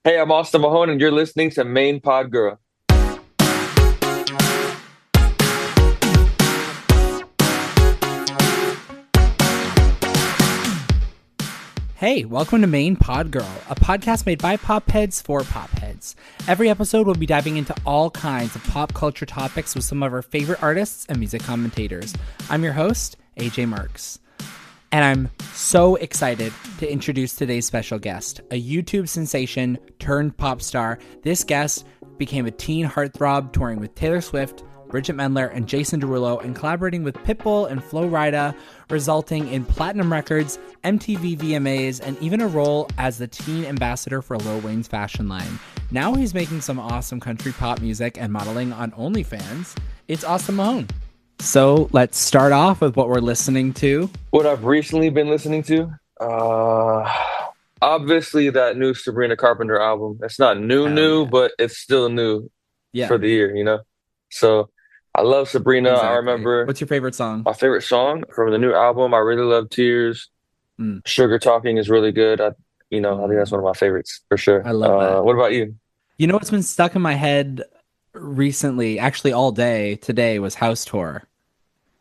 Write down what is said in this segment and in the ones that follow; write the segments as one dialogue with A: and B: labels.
A: Hey, I'm Austin Mahone, and you're listening to Main Pod Girl.
B: Hey, welcome to Main Pod Girl, a podcast made by Popheads for Popheads. Every episode we'll be diving into all kinds of pop culture topics with some of our favorite artists and music commentators. I'm your host, AJ Marks. And I'm so excited to introduce today's special guest, a YouTube sensation turned pop star. This guest became a teen heartthrob touring with Taylor Swift, Bridget Mendler, and Jason Derulo, and collaborating with Pitbull and Flo Rida, resulting in platinum records, MTV VMAs, and even a role as the teen ambassador for Lil Wayne's fashion line. Now he's making some awesome country pop music and modeling on OnlyFans. It's Austin Mahone. So let's start off with what we're listening to.
A: What I've recently been listening to, obviously that new Sabrina Carpenter album. It's not new, but it's still new for the year, you know? So I love Sabrina.
B: Exactly.
A: I remember.
B: What's your favorite song?
A: My favorite song from the new album, I really love Tears. Sugar Talking is really good. I think that's one of my favorites for sure.
B: I love that.
A: What about you?
B: You know what's been stuck in my head recently, actually all day today, was House Tour.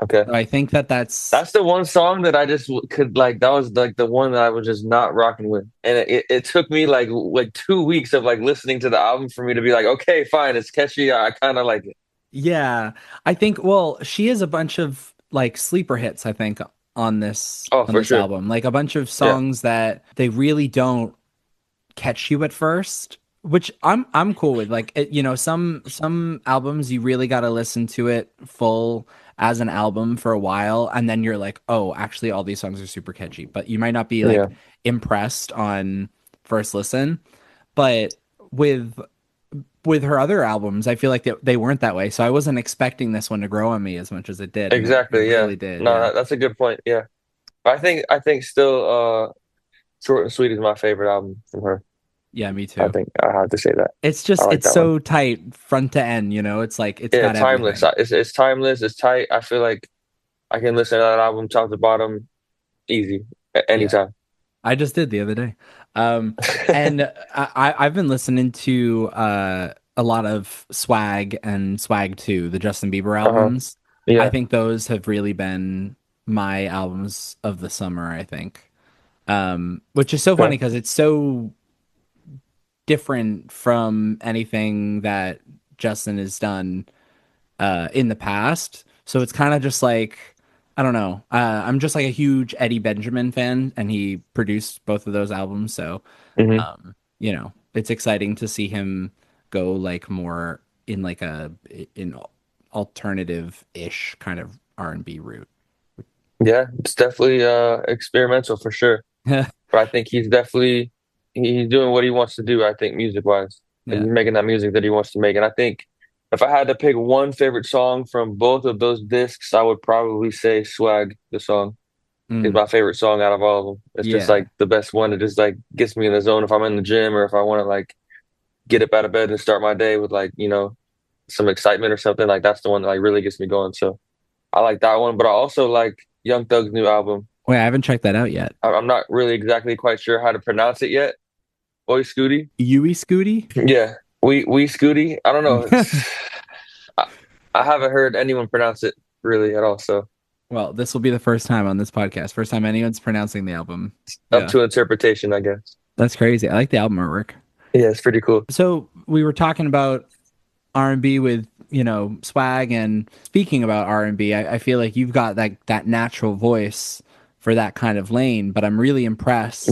A: Okay.
B: So I think that's
A: the one song that I just could like. That was like the one that I was just not rocking with, and it took me like 2 weeks of like listening to the album for me to be like, okay, fine, it's catchy. I kind of like it.
B: Yeah, I think. Well, she has a bunch of like sleeper hits, I think, on this album. Like a bunch of songs that they really don't catch you at first, which I'm cool with. Like some albums you really got to listen to it full as an album for a while, and then you're like, oh, actually, all these songs are super catchy, but you might not be like impressed on first listen. But with her other albums, I feel like they weren't that way. So I wasn't expecting this one to grow on me as much as it did.
A: Exactly.
B: It really did.
A: No, that's a good point. Yeah. I think still Short and Sweet is my favorite album from her.
B: Yeah, me too.
A: I think I have to say that.
B: It's just it's so tight front to end, It's like it's got
A: timeless.
B: Everything.
A: It's timeless, it's tight. I feel like I can listen to that album top to bottom easy at any time.
B: I just did the other day. And I've been listening to a lot of Swag and Swag 2, the Justin Bieber albums.
A: Yeah.
B: I think those have really been my albums of the summer, I think. Which is so funny because it's so different from anything that Justin has done in the past. So it's kind of just like, I don't know. I'm just like a huge Eddie Benjamin fan, and he produced both of those albums. So, it's exciting to see him go like more in like in alternative-ish kind of R&B route.
A: Yeah, it's definitely experimental for sure. But I think he's doing what he wants to do, I think, music-wise. He's making that music that he wants to make. And I think if I had to pick one favorite song from both of those discs, I would probably say Swag, the song, is my favorite song out of all of them. It's just like the best one. It just like gets me in the zone if I'm in the gym or if I want to like get up out of bed and start my day with like, some excitement or something. Like that's the one that like really gets me going. So I like that one. But I also like Young Thug's new album.
B: Wait, I haven't checked that out yet.
A: I'm not really exactly quite sure how to pronounce it yet. Oi Scooty?
B: Yui Scooty?
A: Yeah. We Scooty? I don't know. I haven't heard anyone pronounce it really at all. So,
B: well, this will be the first time on this podcast. First time anyone's pronouncing the album.
A: Up to interpretation, I guess.
B: That's crazy. I like the album artwork.
A: Yeah, it's pretty cool.
B: So we were talking about R&B with, Swag, and speaking about R&B, I feel like you've got that natural voice for that kind of lane, but I'm really impressed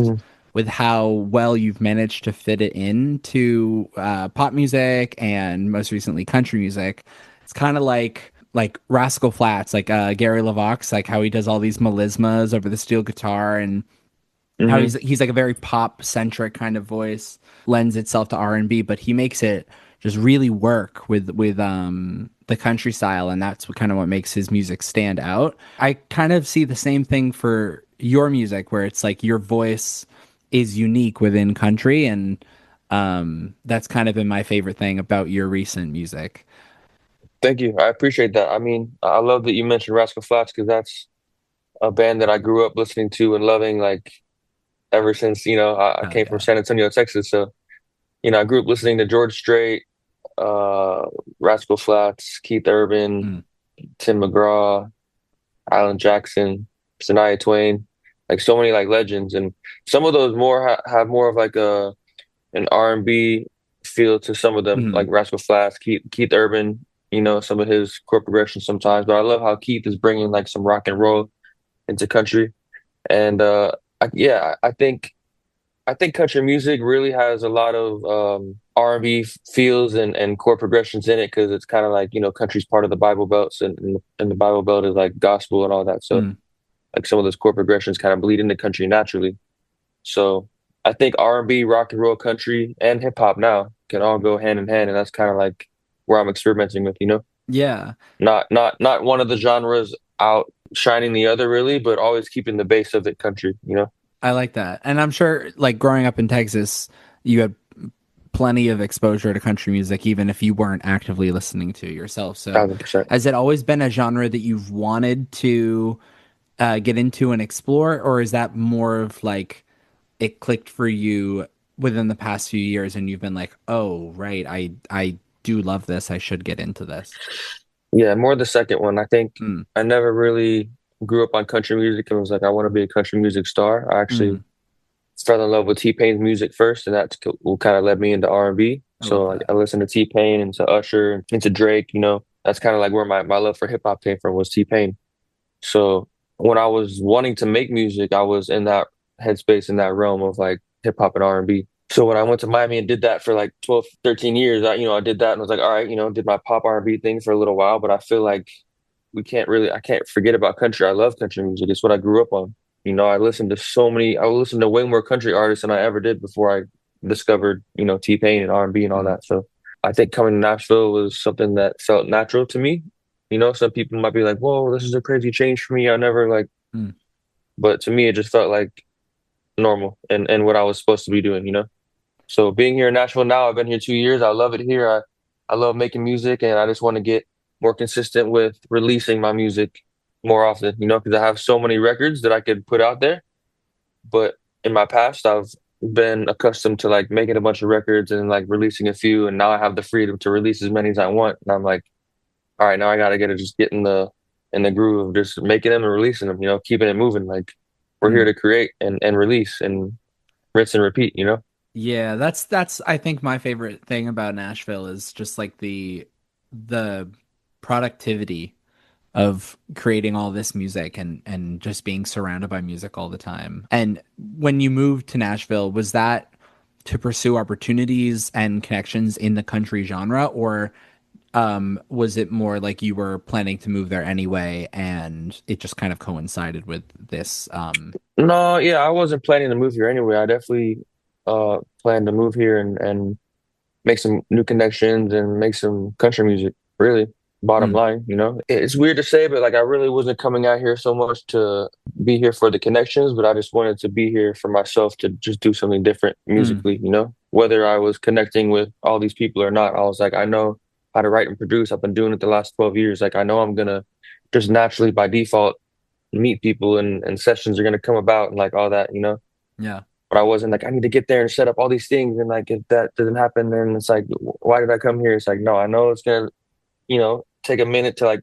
B: with how well you've managed to fit it into pop music and most recently country music. It's kind of like Rascal Flatts, like Gary LaVox, like how he does all these melismas over the steel guitar, and how he's like a very pop centric kind of voice, lends itself to R&B, but he makes it just really work with the country style, and that's what makes his music stand out. I kind of see the same thing for your music, where it's like your voice is unique within country, and that's kind of been my favorite thing about your recent music.
A: Thank you. I appreciate that. I mean, I love that you mentioned Rascal Flatts because that's a band that I grew up listening to and loving, like ever since, I came from San Antonio, Texas. So I grew up listening to George Strait, uh, Rascal Flatts, Keith Urban,
B: Mm.
A: Tim McGraw, Alan Jackson, Shania Twain, like so many like legends, and some of those more have more of like a an R&B feel to some of them, like
B: Mm.
A: Rascal Flatts, Keith Urban, some of his chord progressions sometimes. But I love how Keith is bringing like some rock and roll into country, and yeah, I think country music really has a lot of R&B feels and chord progressions in it because it's kind of like country's part of the Bible Belt, and the Bible Belt is like gospel and all that. So
B: Mm.
A: like some of those chord progressions kind of bleed into country naturally. So I think R&B, rock and roll, country, and hip hop now can all go hand in hand, and that's kind of like where I'm experimenting with.
B: Yeah,
A: Not one of the genres outshining the other really, but always keeping the base of it country.
B: I like that. And I'm sure, like growing up in Texas, you had plenty of exposure to country music, even if you weren't actively listening to it yourself. So,
A: 1000%.
B: has it always been a genre that you've wanted to get into and explore, or is that more of like it clicked for you within the past few years, and you've been like, oh, right, I do love this. I should get into this.
A: Yeah, more the second one. I think
B: Mm.
A: I never really grew up on country music and was like, I want to be a country music star. I actually
B: Mm.
A: fell in love with T-Pain's music first, and that's what kind of led me into R&B.
B: I
A: So
B: love
A: like
B: that.
A: I listened to T-Pain and to Usher and to Drake. That's kind of like where my love for hip hop came from was T-Pain. So when I was wanting to make music, I was in that headspace in that realm of like hip hop and R&B. So when I went to Miami and did that for like 12, 13 years, I did that and was like, all right, did my pop R&B thing for a little while, but I feel like I can't forget about country. I love country music. It's what I grew up on. I listened to way more country artists than I ever did before I discovered, T-Pain and R&B and all
B: Mm.
A: that. So I think coming to Nashville was something that felt natural to me. Some people might be like, whoa, this is a crazy change for me. I never like,
B: Mm.
A: but to me, it just felt like normal and what I was supposed to be doing. So being here in Nashville now, I've been here 2 years. I love it here. I love making music, and I just want to get more consistent with releasing my music more often, because I have so many records that I could put out there. But in my past, I've been accustomed to like making a bunch of records and like releasing a few, and now I have the freedom to release as many as I want. And I'm like, all right, now I gotta just get in the groove of just making them and releasing them, keeping it moving. Like we're here
B: Mm.
A: to create and release and rinse and repeat.
B: Yeah, that's I think my favorite thing about Nashville is just like the productivity of creating all this music and just being surrounded by music all the time. And when you moved to Nashville, was that to pursue opportunities and connections in the country genre, or was it more like you were planning to move there anyway and it just kind of coincided with this?
A: No, yeah, I wasn't planning to move here anyway. I definitely planned to move here and make some new connections and make some country music, really. Bottom
B: Mm.
A: line. It's weird to say, but like I really wasn't coming out here so much to be here for the connections, but I just wanted to be here for myself to just do something different
B: Mm.
A: musically. Whether I was connecting with all these people or not, I was like, I know how to write and produce. I've been doing it the last 12 years. Like I know I'm gonna just naturally by default meet people and sessions are gonna come about and like all that.
B: Yeah.
A: But I wasn't like, I need to get there and set up all these things. And like, if that doesn't happen, then it's like, why did I come here? It's like, no, I know it's gonna, take a minute to like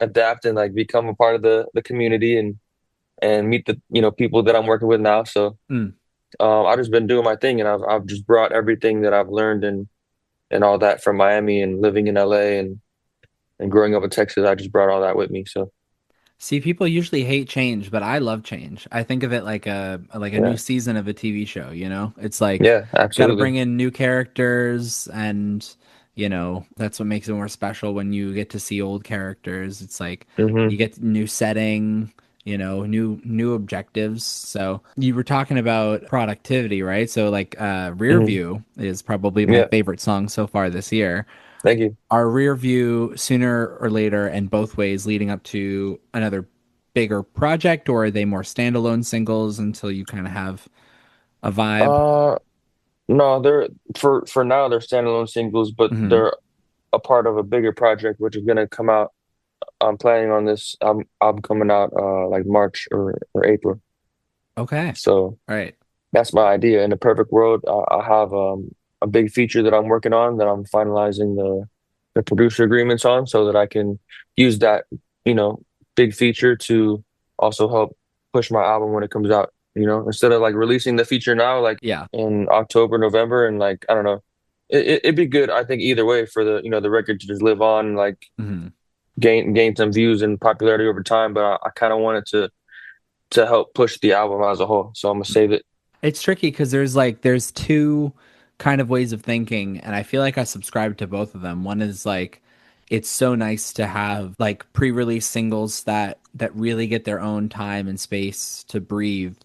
A: adapt and like become a part of the community and meet the, people that I'm working with now. So
B: Mm.
A: I've just been doing my thing and I've just brought everything that I've learned and all that from Miami and living in LA and growing up in Texas. I just brought all that with me. So
B: See, people usually hate change, but I love change. I think of it like a new
A: yeah,
B: season of a TV show, you know? It's like
A: yeah,
B: got to
A: absolutely.
B: bring in new characters and that's what makes it more special when you get to see old characters. It's like you
A: Hmm.
B: get new setting, new objectives. So you were talking about productivity, right? So like Rear
A: Hmm.
B: View is probably my
A: Yeah.
B: favorite song so far this year.
A: Thank you.
B: Our Rear View sooner or later and both ways leading up to another bigger project, or are they more standalone singles until you kind of have a vibe?
A: Uh, no, they're for now they're standalone singles, but
B: Hmm.
A: they're a part of a bigger project which is gonna come out. I'm planning on this album coming out like March or April.
B: Okay.
A: So
B: All right.
A: that's my idea. In the perfect world, I have a big feature that I'm working on that I'm finalizing the producer agreements on so that I can use that, you know, big feature to also help push my album when it comes out, you know, instead of like releasing the feature now, like
B: Yeah.
A: in October, November, and like, I don't know, it'd be good, I think, either way for the, you know, the record to just live on and like
B: Hmm.
A: gain some views and popularity over time. But I kind of wanted to help push the album as a whole. So I'm gonna save it.
B: It's tricky because there's two kind of ways of thinking, and I feel like I subscribe to both of them. One is like it's so nice to have like pre-release singles that really get their own time and space to breathe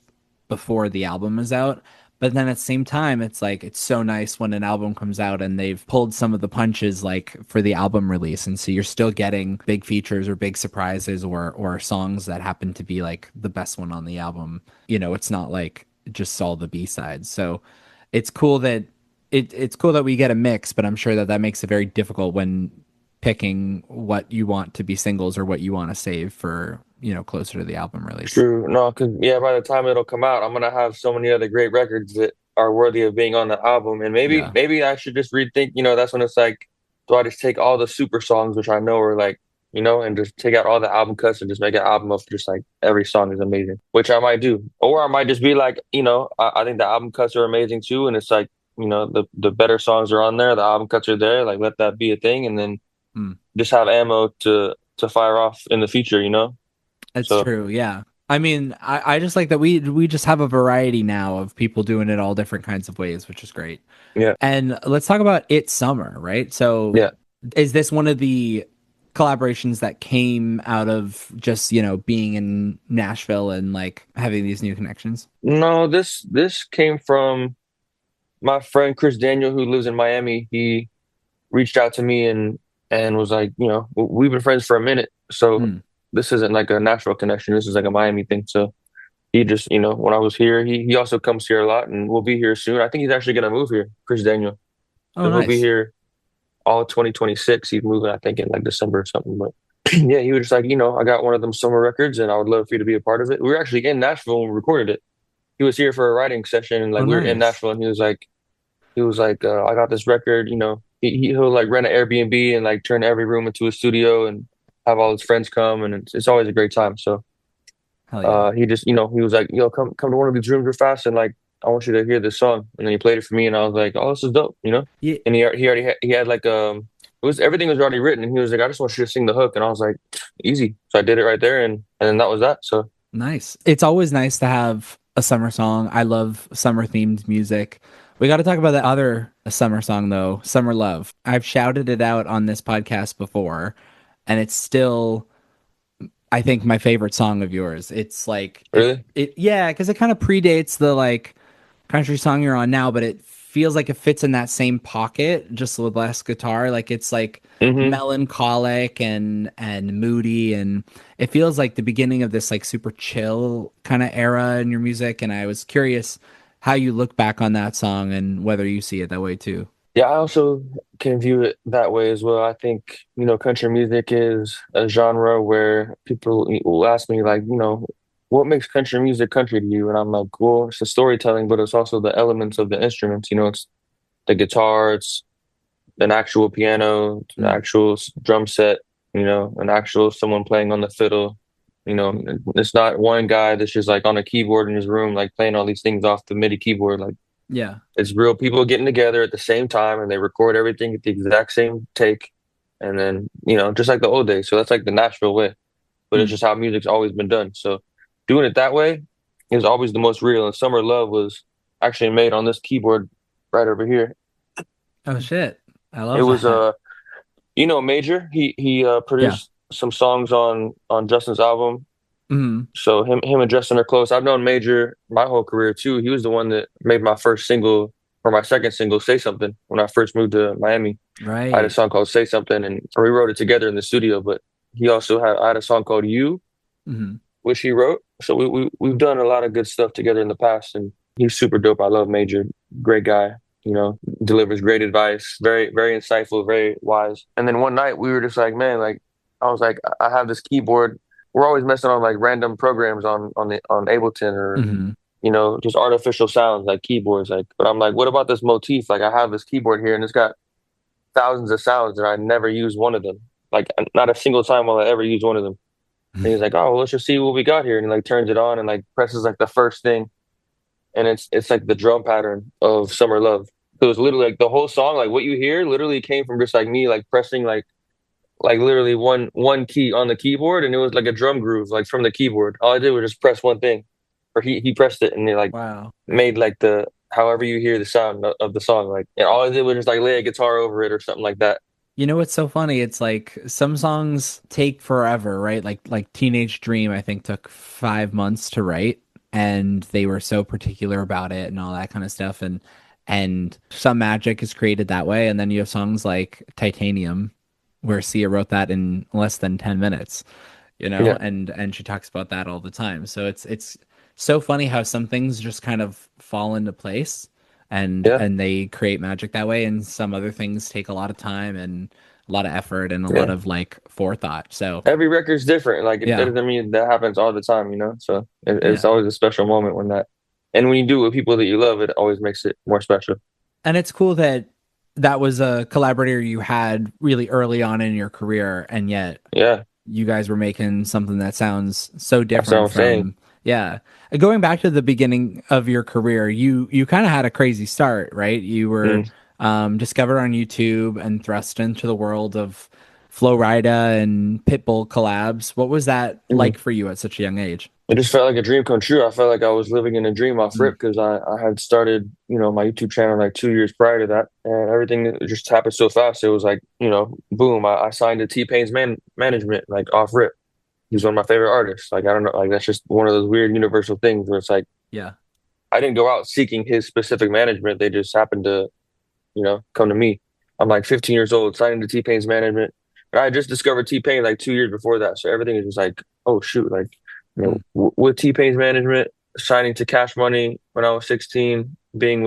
B: before the album is out. But then at the same time, it's like it's so nice when an album comes out and they've pulled some of the punches like for the album release, and so you're still getting big features or big surprises or songs that happen to be like the best one on the album. You know, it's not like just all the B-sides. So it's cool that it's cool that we get a mix, but I'm sure that that makes it very difficult when picking what you want to be singles or what you want to save for, you know, closer to the album release.
A: True. No, because yeah, by the time it'll come out, I'm gonna have so many other great records that are worthy of being on the album. And maybe
B: Yeah.
A: maybe I should just rethink, you know, that's when it's like, do I just take all the super songs, which I know are like, you know, and just take out all the album cuts and just make an album of just like every song is amazing, which I might do. Or I might just be like, you know, I think the album cuts are amazing too. And it's like, you know, the better songs are on there, the album cuts are there, like let that be a thing, and then
B: Hmm.
A: just have ammo to fire off in the future, you know?
B: It's
A: So
B: true. Yeah. I mean, I just like that we just have a variety now of people doing it all different kinds of ways, which is great.
A: yeah.
B: And let's talk about It's Summer, right? So
A: Yeah.
B: is this one of the collaborations that came out of just, you know, being in Nashville and like having these new connections?
A: No, this came from my friend Chris Daniel, who lives in Miami. He reached out to me and was like, you know, we've been friends for a minute, so
B: Hmm.
A: this isn't like a Nashville connection. This is like a Miami thing. So he just, you know, when I was here, he also comes here a lot, and we'll be here soon. I think he's actually gonna move here, Chris Daniel.
B: Oh,
A: So he'll be
B: nice.
A: here all 2026. He's moving, I think, in like December or something. But yeah, he was just like, you know, I got one of them summer records, and I would love for you to be a part of it. We were actually in Nashville when we recorded it. He was here for a writing session, and
B: Oh,
A: like we were in
B: nice.
A: Nashville, and he was like, I got this record, you know. He'll like rent an Airbnb and like turn every room into a studio and have all his friends come, and it's always a great time. So
B: Hell yeah.
A: he just, you know, he was like, yo, come to one of these rooms real fast, and like I want you to hear this song. And then he played it for me, and I was like, oh, this is dope, you know.
B: Yeah.
A: And he already he had like it was everything was already written, and he was like, I just want you to sing the hook, and I was like, easy. So I did it right there, and then that was that. So
B: Nice. It's always nice to have a summer song. I love summer themed music. We got to talk about that other summer song though, Summer Love. I've shouted it out on this podcast before, and it's still I think my favorite song of yours. It's like
A: really,
B: it yeah, because it kind of predates the like country song you're on now, but it feels like it fits in that same pocket, just with less guitar. Like it's like
A: hmm
B: melancholic and moody, and it feels like the beginning of this like super chill kind of era in your music. And I was curious how you look back on that song and whether you see it that way too.
A: yeah, I also can view it that way as well. I think, you know, country music is a genre where people will ask me, like, you know, what makes country music country to you? And I'm like, well, it's the storytelling, but it's also the elements of the instruments. You know, it's the guitar, it's an actual piano, it's an
B: Mm,
A: actual drum set, you know, an actual someone playing on the fiddle. You know, it's not one guy that's just like on a keyboard in his room, like playing all these things off the MIDI keyboard. Like,
B: yeah.
A: it's real people getting together at the same time, and they record everything at the exact same take. And then, you know, just like the old days. So that's like the Nashville way, but it's
B: Mm.
A: just how music's always been done. So doing it that way is always the most real. And Summer Love was actually made on this keyboard right over here.
B: Oh shit. I
A: It
B: love
A: was
B: that.
A: you know, Major. He
B: Yeah.
A: produced some songs on Justin's album.
B: Mm.
A: So him and Justin are close. I've known Major my whole career too. He was the one that made my first single or my second single, Say Something, when I first moved to Miami. I had a
B: Right.
A: song called Say Something, and we wrote it together in the studio. But he also had I had a song called You,
B: Mm.
A: which he wrote. So we've done a lot of good stuff together in the past, and he's super dope. I love Major, great guy. You know, delivers great advice, very insightful, very wise. And then one night we were just like, man, like I was like, I have this keyboard. We're always messing on like random programs on Ableton or
B: Mm.
A: just artificial sounds like keyboards. Like, but I'm like, what about this motif? Like, I have this keyboard here and it's got thousands of sounds and I never use one of them. Like, not a single time will I ever use one of them. And he's like, oh, well, let's just see what we got here. And he like turns it on and like presses like the first thing, and it's like the drum pattern of Summer Love. So it's literally like the whole song, like what you hear, literally came from just like me like pressing like literally one key on the keyboard, and it was like a drum groove like from the keyboard. All I did was just press one thing, or he pressed it, and it like
B: Wow.
A: made like the however you hear the sound of the song. Like, and all I did was just like lay a guitar over it or something like that.
B: You know what's so funny? It's like some songs take forever, right? Like Teenage Dream, I think took 5 months to write, and they were so particular about it and all that kind of stuff. And some magic is created that way. And then you have songs like Titanium, where Sia wrote that in less than 10 minutes,
A: Yeah,
B: and she talks about that all the time. So it's so funny how some things just kind of fall into place
A: yeah,
B: and they create magic that way, and some other things take a lot of time and a lot of effort and a lot
A: yeah.
B: of like forethought. So
A: Every record's different. Like, that
B: yeah,
A: doesn't mean that happens all the time. So it's
B: yeah.
A: always a special moment when that, and when you do it with people that you love, it always makes it more special.
B: And it's cool that that was a collaborator you had really early on in your career, and yet
A: Yeah,
B: you guys were making something that sounds so
A: that's what
B: different
A: I'm saying.
B: from, yeah. Going back to the beginning of your career, you kind of had a crazy start, right? You were
A: Mm.
B: discovered on YouTube and thrust into the world of Flo Rida and Pitbull collabs. What was that like
A: Mhm.
B: for you at such a young age?
A: It just felt like a dream come true. I felt like I was living in a dream off rip
B: Mm.
A: because I had started, my YouTube channel like 2 years prior to that, and everything just happened so fast. It was like, boom, I signed to T-Pain's management like off rip. He's one of my favorite artists. Like, I don't know, like that's just one of those weird universal things where it's like
B: Yeah.
A: I didn't go out seeking his specific management. They just happened to, come to me. I'm like 15 years old, signing to T-Pain's management. And I had just discovered T-Pain like 2 years before that. So everything is just like, oh shoot, like,
B: Mm.
A: with T-Pain's management, signing to Cash Money when I was 16, being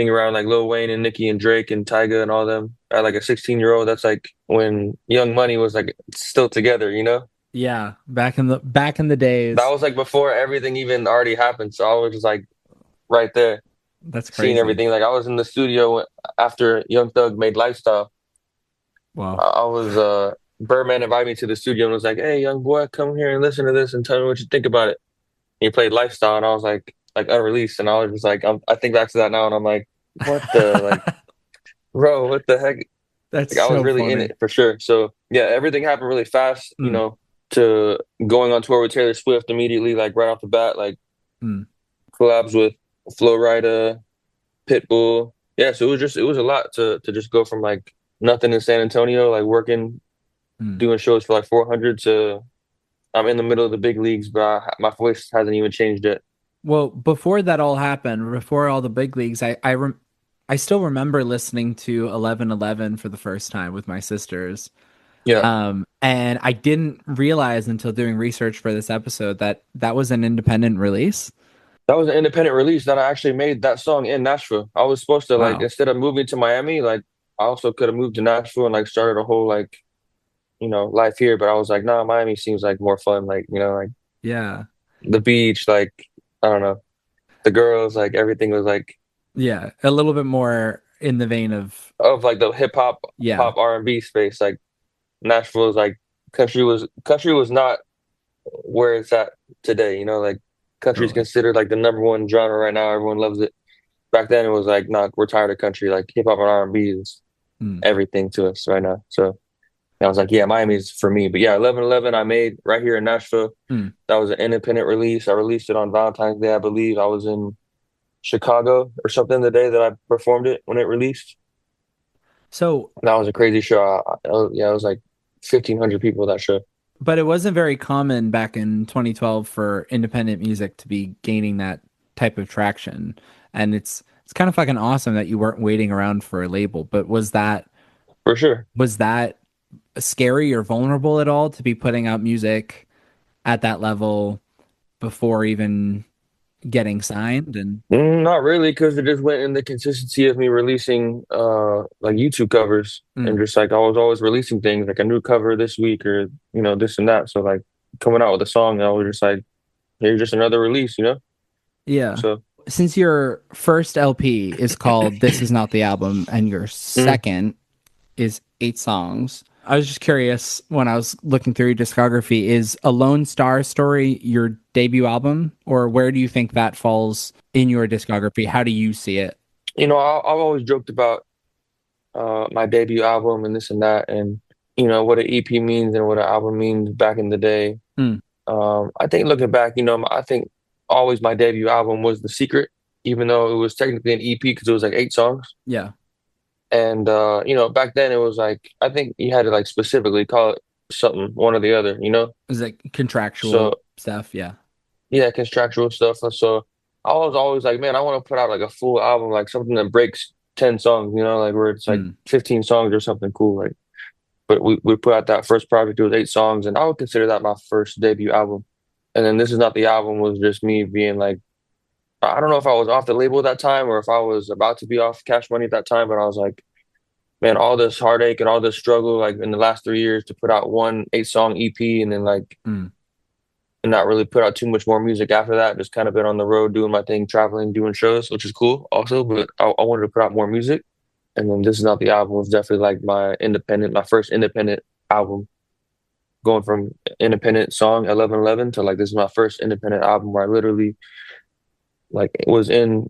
A: around like Lil Wayne and Nicki and Drake and Tyga and all them at like a 16-year old, that's like when Young Money was like still together.
B: Yeah, back in the
A: That
B: days.
A: was like before everything even already happened. So I was just like right there,
B: That's
A: seeing
B: crazy.
A: everything. Like I was in the studio after Young Thug made Lifestyle.
B: Wow.
A: I was Birdman invited me to the studio and was like, "Hey, young boy, come here and listen to this and tell me what you think about it." And he played Lifestyle, and I was like unreleased, and I was just like, I think back to that now, and I'm like, what the like, bro, what the heck?
B: That's
A: Like I was
B: so
A: really in
B: funny.
A: it for sure. So yeah, everything happened really fast.
B: Mm,
A: To going on tour with Taylor Swift immediately, like right off the bat, like
B: mm,
A: collabs with Flo Rida, Pitbull. Yeah, so it was a lot to just go from like nothing in San Antonio, like working,
B: mm.
A: doing shows for like 400 to I'm in the middle of the big leagues, but my voice hasn't even changed yet.
B: Well, before that all happened, before all the big leagues, I still remember listening to 1111 for the first time with my sisters.
A: Yeah,
B: And I didn't realize until doing research for this episode that that was an independent release.
A: that was an independent release that I actually made that song in Nashville. I was supposed to like
B: Wow.
A: instead of moving to Miami, like I also could have moved to Nashville and like started a whole like life here, but I was like, nah, Miami seems like more fun. Like like
B: Yeah.
A: the beach, like I don't know, the girls, like everything was like
B: Yeah. A little bit more in the vein of,
A: of like the hip hop,
B: yeah,
A: pop R&B space. Like Nashville was like country was not where it's at today. Like country's
B: totally.
A: considered like the number one genre right now. Everyone loves it. Back then it was like, nah, we're tired of country. Like hip hop and R&B is
B: Mm,
A: everything to us right now. So I was like, yeah, Miami's for me. But yeah, 1111 I made right here in Nashville.
B: mm.
A: That was an independent release. I released it on Valentine's Day, I believe. I was in Chicago or something the day that I performed it when it released.
B: So,
A: That was a crazy show. Yeah, it was like 1,500 people that show.
B: but it wasn't very common back in 2012 for independent music to be gaining that type of traction. And it's kind of fucking awesome that you weren't waiting around for a label. But
A: For sure.
B: was that scary or vulnerable at all to be putting out music at that level before even getting signed? And
A: Not really, because it just went in the consistency of me releasing like YouTube covers and
B: mm.
A: just like I was always releasing things like a new cover this week or this and that. So like coming out with a song, I was just like, here's just another release.
B: Yeah.
A: So,
B: Since your first LP is called This Is Not the Album and your
A: mm,
B: second is 8 songs, I was just curious when I was looking through your discography, is A Lone Star Story your debut album, or where do you think that falls in your discography? How do you see it?
A: I've always joked about my debut album and this and that, and what an EP means and what an album means back in the day.
B: Hmm.
A: I think looking back, I think always my debut album was The Secret, even though it was technically an EP because it was like 8 songs.
B: Yeah.
A: And back then it was like I think you had to like specifically call it something, one or the other.
B: Is it contractual
A: So
B: stuff? Yeah.
A: yeah, contractual stuff. And so I was always like, man, I want to put out like a full album, like something that breaks 10 songs, like where it's like
B: Hmm.
A: 15 songs or something cool. Like, but we put out that first project, it was 8 songs, and I would consider that my first debut album. And then This Is Not the Album was just me being like, I don't know if I was off the label at that time or if I was about to be off Cash Money at that time, but I was like, man, all this heartache and all this struggle, like in the last 3 years to put out one 8 song EP and then like
B: Hmm.
A: and not really put out too much more music after that. Just kind of been on the road doing my thing, traveling, doing shows, which is cool also. But I wanted to put out more music. And then This Is Not the Album was definitely like my first independent album, going from independent song 1111 to like this is my first independent album where I literally like was in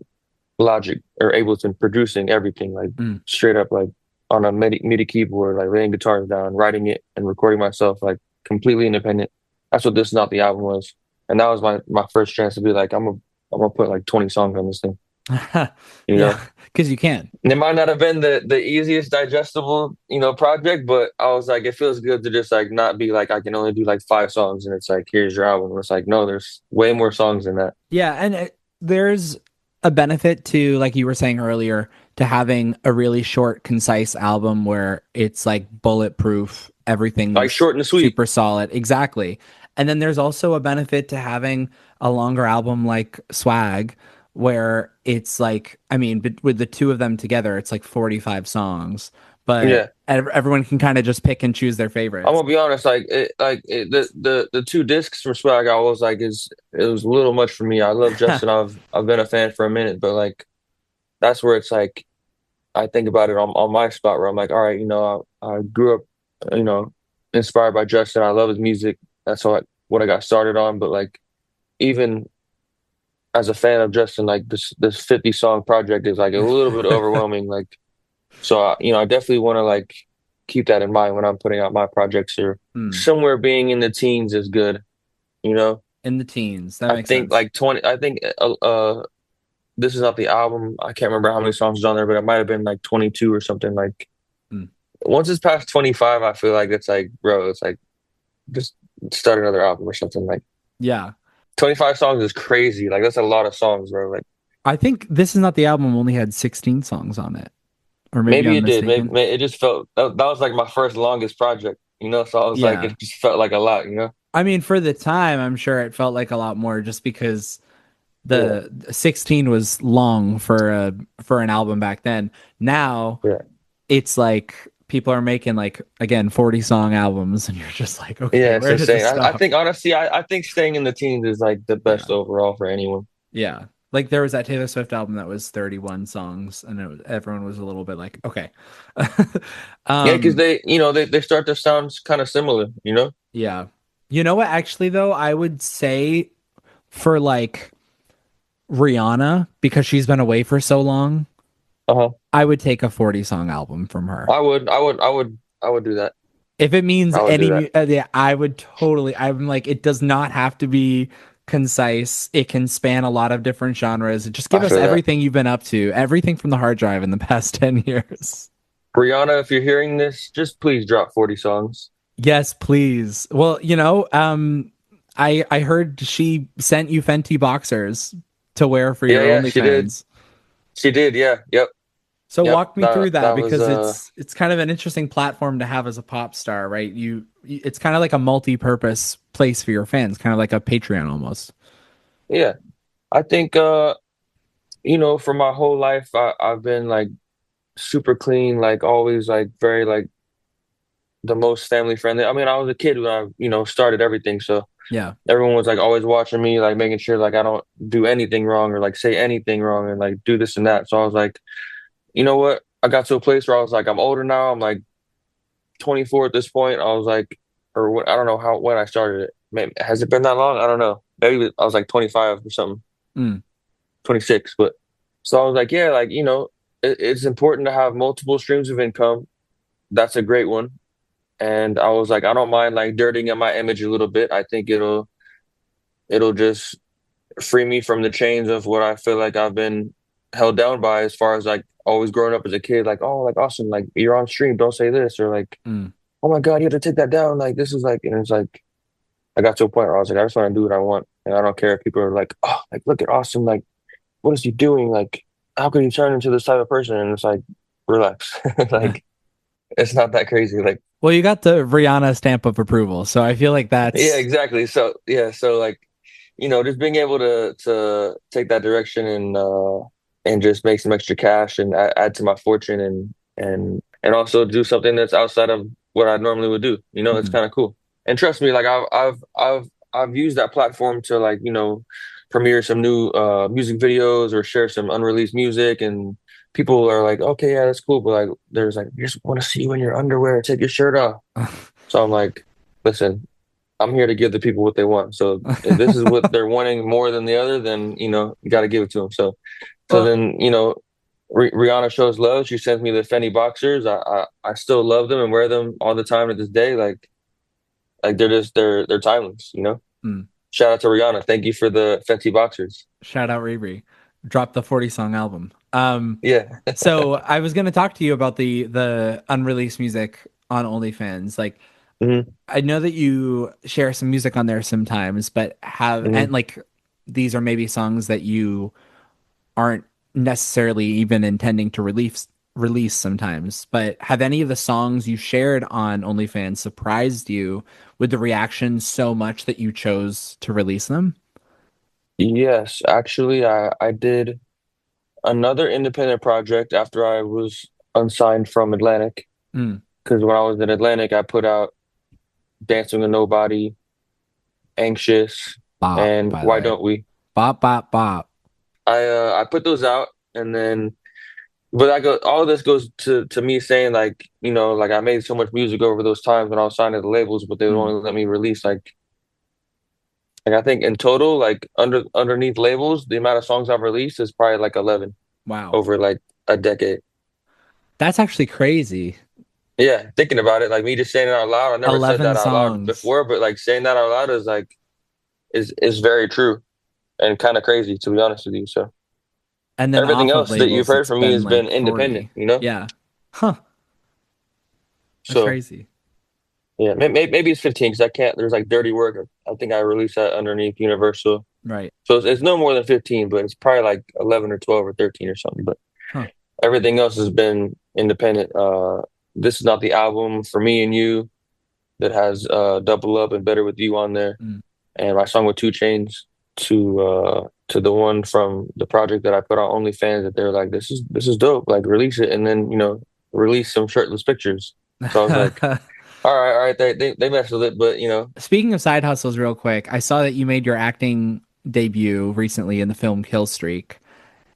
A: Logic or Ableton producing everything like
B: Hmm.
A: straight up like on a MIDI keyboard, like laying guitars down, writing it and recording myself like completely independent. That's what This Is Not the Album was. And that was my first chance to be like, I'm gonna put like 20 songs on this thing, you
B: Yeah,
A: know?
B: because you can.
A: And it might not have been the easiest digestible, project, but I was like, it feels good to just like not be like I can only do like 5 songs and it's like here's your album. It's like, no, there's way more songs than that.
B: Yeah, and there's a benefit to, like you were saying earlier, to having a really short, concise album where it's like bulletproof,
A: Like
B: everything's
A: short and sweet.
B: super solid. Exactly. And then there's also a benefit to having a longer album like Swag, where it's like, I mean, with the two of them together, it's like 45 songs, but
A: Yeah.
B: everyone can kind of just pick and choose their
A: I'm
B: favorites.
A: gonna be honest, the 2 discs from Swag, I was like, it was a little much for me. I love Justin. I've been a fan for a minute, but like that's where it's like I think about it on my spot where I'm like, all right, I grew up, you know, inspired by Justin. I love his music. That's what I got started on. But like even as a fan of Justin, like this 50 song project is like a little bit overwhelming. Like so, I definitely want to like keep that in mind when I'm putting out my projects or
B: Hmm.
A: somewhere being in the teens is good. You know,
B: In the teens. That
A: I
B: makes
A: think
B: sense.
A: like 20, I think, this is not the album. I can't remember how many songs is on there, but it might have been like 22 or something. Like
B: Hmm.
A: once it's past 25, I feel like it's like, bro, it's like just start another album or something. Like
B: Yeah.
A: 25 songs is crazy. Like that's a lot of songs, bro. Like
B: I think This Is Not the Album only had 16 songs on it. Or maybe
A: maybe
B: I'm
A: it did. Maybe,
B: mistaken.
A: it just felt that was like my first longest project. So I was like,
B: Yeah.
A: it just felt like a lot.
B: I mean, for the time, I'm sure it felt like a lot more just because
A: Yeah,
B: the 16 was long for an album back then. Now
A: yeah.
B: it's like people are making like again 40-song albums and you're just like, okay,
A: Yeah, it's
B: where does
A: insane.
B: this
A: I
B: stop?
A: think honestly, I think staying in the teens is like the
B: Yeah.
A: best overall for anyone.
B: Yeah. Like there was that Taylor Swift album that was 31 songs and everyone was a little bit like, okay.
A: Yeah, because
B: um
A: they start to sound kind of similar.
B: yeah. You know what actually though, I would say for like Rihanna, because she's been away for so long,
A: Uh-huh.
B: I would take a 40-song album from her.
A: I would do that.
B: If it means
A: I would do that.
B: yeah, I would totally. I'm like, it does not have to be concise. It can span a lot of different genres. Just give
A: I
B: us
A: feel that.
B: everything you've been up to, everything from the hard drive in the past 10 years.
A: Rihanna, if you're hearing this, just please drop 40 songs.
B: Yes, please. Well, I heard she sent you Fenty boxers to wear for
A: Yeah,
B: your
A: yeah, she did.
B: OnlyFans.
A: She did. Yeah. Yep.
B: So
A: Yep.
B: walk me through
A: That
B: that
A: that was
B: because it's kind of an interesting platform to have as a pop star, right? It's kind of like a multi-purpose place for your fans, kind of like a Patreon almost.
A: yeah. I think for my whole life I've been like super clean, like always like very like the most family friendly. I mean, I was a kid when I, started everything. So
B: Yeah.
A: everyone was like always watching me, like making sure like I don't do anything wrong or like say anything wrong and like do this and that. So I was like, you know what? I got to a place where I was like, I'm older now. I'm like 24 at this point. I was like, or what, I don't know when I started it. Maybe, has it been that long? I don't know. Maybe I was like 25 or something,
B: Mm.
A: 26. But so I was like, yeah, like, it's important to have multiple streams of income. That's a great one. And I was like, I don't mind like dirtying up my image a little bit. I think it'll just free me from the chains of what I feel like I've been held down by as far as like always growing up as a kid, like, oh, like Austin, like you're on stream, don't say this, or like,
B: Mm.
A: oh my God, you have to take that down. Like this is like, and it's like I got to a point where I was like, I just want to do what I want, and I don't care if people are like, oh, like look at Austin, like what is he doing? Like how could he turn into this type of person? And it's like, relax, like it's not that crazy. Like
B: Well, you got the Rihanna stamp of approval, so I feel like
A: yeah,
B: that's
A: exactly. So yeah, so like just being able to take that direction and just make some extra cash and add to my fortune and also do something that's outside of what I normally would do. It's
B: mm,
A: kind of cool. And trust me, like I've used that platform to like, premiere some new music videos or share some unreleased music and people are like, okay, yeah, that's cool. But like there's like, I just want to see you in your underwear, take your shirt off. So I'm like, listen, I'm here to give the people what they want. So if this is what they're wanting more than the other, then you got to give it to them. So
B: well,
A: then Rihanna shows love. She sends me the Fendi boxers. I still love them and wear them all the time to this day. Like they're timeless.
B: mm,
A: Shout out to Rihanna. Thank you for the Fenty boxers.
B: shout out Riri, drop the 40 song album.
A: Yeah.
B: So I was gonna talk to you about the unreleased music on OnlyFans. Like,
A: hmm
B: I know that you share some music on there sometimes, but
A: hmm
B: like these are maybe songs that you aren't necessarily even intending to release sometimes. But have any of the songs you shared on OnlyFans surprised you with the reaction so much that you chose to release them?
A: Yes, actually, I did another independent project after I was unsigned from Atlantic.
B: Mm.
A: Because when I was in Atlantic, I put out Dancing with Nobody, Anxious,
B: Bop,
A: and
B: by the
A: Why
B: way.
A: Don't We?
B: Bop, bop, bop.
A: I put those out and then but I go all of this goes to me saying like, like I made so much music over those times when I was signed to the labels, but they would
B: Mm.
A: only let me release like I think in total, like underneath labels, the amount of songs I've released is probably like 11
B: Wow.
A: over like a decade.
B: That's actually crazy.
A: Yeah, thinking about it, like me just saying it out loud, I never said
B: 11
A: that out loud
B: songs.
A: before, but like saying that out loud is like is very true and kind of crazy to be honest with you. So
B: And then
A: everything
B: off of
A: else that you've
B: labels,
A: heard
B: it's
A: from me
B: been
A: has been
B: like
A: independent,
B: 40. Yeah. Huh. That's
A: So
B: crazy.
A: yeah, maybe it's 15 because I can't. There's like Dirty Work. I think I released that underneath Universal,
B: Right.
A: so it's no more than 15, but it's probably like 11 or 12 or 13 or something. But
B: Huh.
A: everything else has been independent. This is not the album for me and you that has Double Up and Better with You on there,
B: Mm.
A: and my song with Two Chains to the one from the project that I put on OnlyFans that they're like, this is dope, like release it, and then release some shirtless pictures. So I was like, all right, they messed with it, but
B: Speaking of side hustles, real quick, I saw that you made your acting debut recently in the film Kill Streak.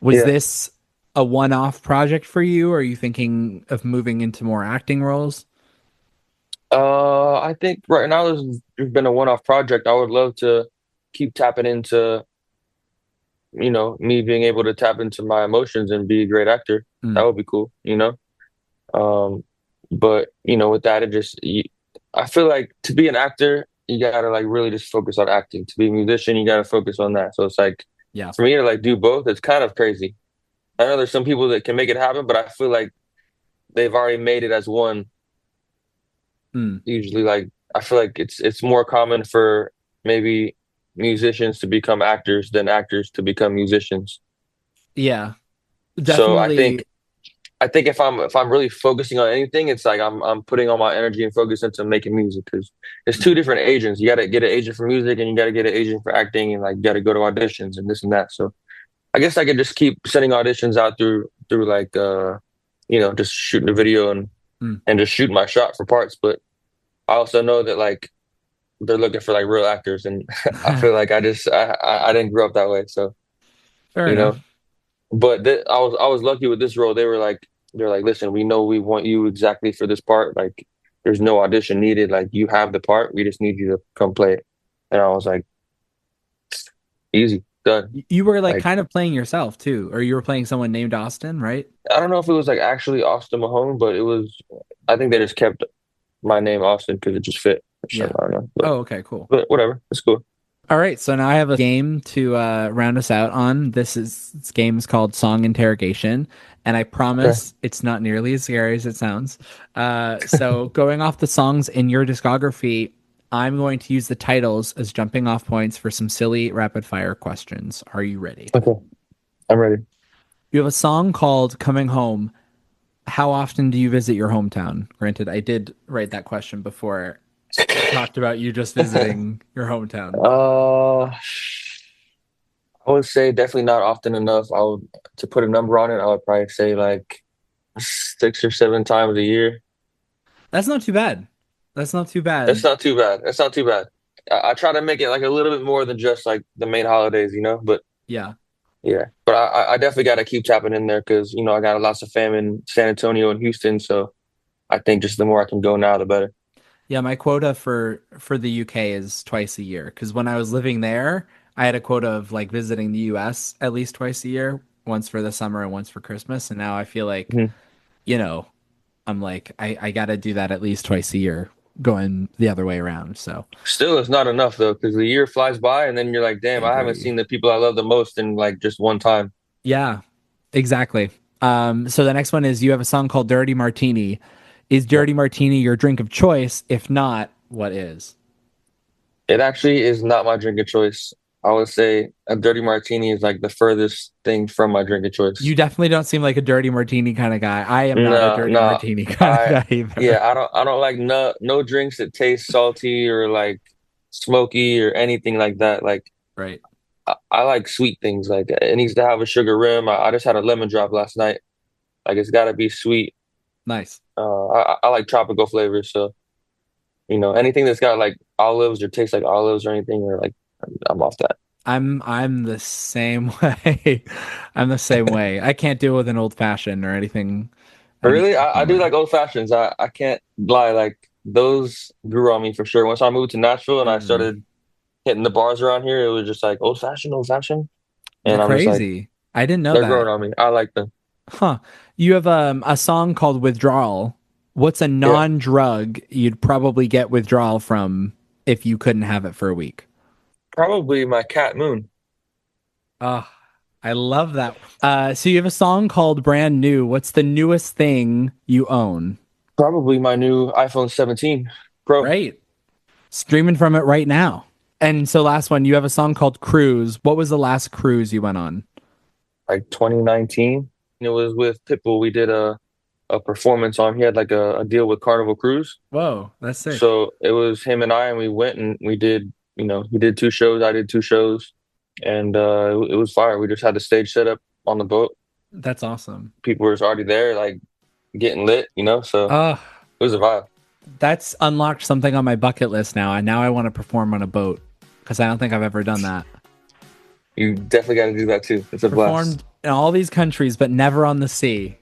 B: Was
A: yeah.
B: this a one-off project for you? Or are you thinking of moving into more acting roles?
A: I think right now this has been a one-off project. I would love to keep tapping into, me being able to tap into my emotions and be a great actor. That
B: Mm.
A: would be cool. Um, but with that, I feel like to be an actor, you gotta like really just focus on acting. To be a musician, you gotta focus on that. So it's like
B: Yeah.
A: for me to like do both, it's kind of crazy. I know there's some people that can make it happen, but I feel like they've already made it as one.
B: Mm.
A: Usually, like I feel like it's more common for maybe musicians to become actors than actors to become musicians.
B: Yeah.
A: So
B: Definitely.
A: I think if I'm really focusing on anything, it's like I'm putting all my energy and focus into making music because it's two different agents. You got to get an agent for music and you got to get an agent for acting and like you got to go to auditions and this and that. So I guess I could just keep sending auditions out through like just shooting a video
B: Mm.
A: and just shooting my shot for parts. But I also know that like they're looking for like real actors, and I feel like I didn't grow up that way, so
B: Fair
A: you know.
B: enough.
A: But I was lucky with this role. They're like, listen, we know we want you exactly for this part. Like, there's no audition needed. Like, you have the part. We just need you to come play it. And I was like, easy, done.
B: You were like
A: Like,
B: kind of playing yourself too, or you were playing someone named Austin, right?
A: I don't know if it was like actually Austin Mahone, but it was. I think they just kept my name Austin because it just fit. Or
B: Yeah.
A: something, I don't know,
B: Oh, okay, cool.
A: but whatever, it's cool.
B: All right, so now I have a game to round us out on. This game is called Song Interrogation, and I
A: Okay,
B: promise it's not nearly as scary as it sounds. So going off the songs in your discography, I'm going to use the titles as jumping off points for some silly rapid fire questions. Are you ready?
A: okay, I'm ready.
B: You have a song called Coming Home. How often do you visit your hometown? Granted, I did write that question before we talked about you just visiting your hometown.
A: I would say definitely not often enough. I would to put a number on it. I would probably say like 6 or 7 times a year.
B: That's not too bad. That's not too
A: That's
B: bad.
A: not too bad. That's not too bad. I try to make it like a little bit more than just like the main holidays, you know. But
B: Yeah.
A: yeah, but I definitely got to keep tapping in there because I got lots of fam in San Antonio and Houston. So I think just the more I can go now, the better.
B: Yeah, my quota for the UK is twice a year because when I was living there, I had a quota of like visiting the US at least twice a year, once for the summer and once for Christmas. And now I feel like,
A: Mhm.
B: you know, I'm like I got to do that at least twice a year going the other way around. So,
A: Still, it's not enough though because the year flies by and then you're like,
B: I
A: damn, I haven't
B: agree.
A: seen the people I love the most in like just one time.
B: Yeah, exactly. So the next one is you have a song called Dirty Martini. Is Dirty Martini your drink of choice? If not, what is?
A: It actually is not my drink of choice. I would say a dirty martini is like the furthest thing from my drink of choice.
B: You definitely don't seem like a dirty martini kind of guy. I am not a
A: No,
B: dirty
A: no.
B: martini kind of
A: I
B: guy either.
A: yeah, I don't like no drinks that taste salty or like smoky or anything like that. Like
B: Right.
A: I like sweet things. Like it needs to have a sugar rim. I just had a lemon drop last night. Like it's got to be sweet.
B: Nice.
A: I like tropical flavors, so anything that's got like olives or tastes like olives or anything, or like I'm off that.
B: I'm the same way. I'm the same way. I can't deal with an old fashioned or
A: But really,
B: anything
A: I do
B: similar.
A: like old fashions. I can't lie, like those grew on me for sure. Once I moved to Nashville and I
B: Mm,
A: started hitting the bars around here, it was just like old fashioned.
B: they're
A: And I'm just like,
B: crazy. I didn't know
A: they're growing
B: that.
A: on me. I like them.
B: Huh. You have a song called Withdrawal. What's a
A: Yeah.
B: non-drug you'd probably get withdrawal from if you couldn't have it for a week?
A: Probably my cat Moon.
B: Oh, I love that. So you have a song called Brand New. What's the newest thing you own?
A: Probably my new iPhone 17 Pro.
B: Right. Streaming from it right now. And so last one, you have a song called Cruise. What was the last cruise you went on?
A: Like 2019. It was with Pitbull. We did a performance on. He had like a deal with Carnival Cruise.
B: Whoa, that's sick.
A: So it was him and I, and we went and we did, he did 2 shows, I did 2 shows, and it was fire. We just had the stage set up on the boat.
B: That's awesome.
A: People were already there, like getting lit, so
B: Uh,
A: it was a vibe.
B: that's unlocked something on my bucket list now. And now I want to perform on a boat because I don't think I've ever done that.
A: You definitely got to do that too. It's a blast.
B: Performed in all these countries, but never on the sea.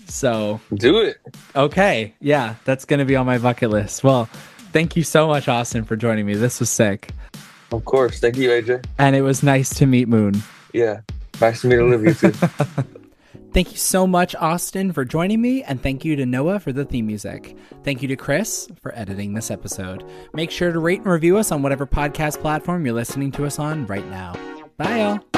B: So,
A: Do it.
B: okay. Yeah, that's going to be on my bucket list. Well, thank you so much, Austin, for joining me. This was sick.
A: Of course. Thank you, AJ.
B: And it was nice to meet Moon.
A: Yeah. Nice to meet Olivia too.
B: Thank you so much, Austin, for joining me, and thank you to Noah for the theme music. Thank you to Chris for editing this episode. Make sure to rate and review us on whatever podcast platform you're listening to us on right now. Bye, y'all.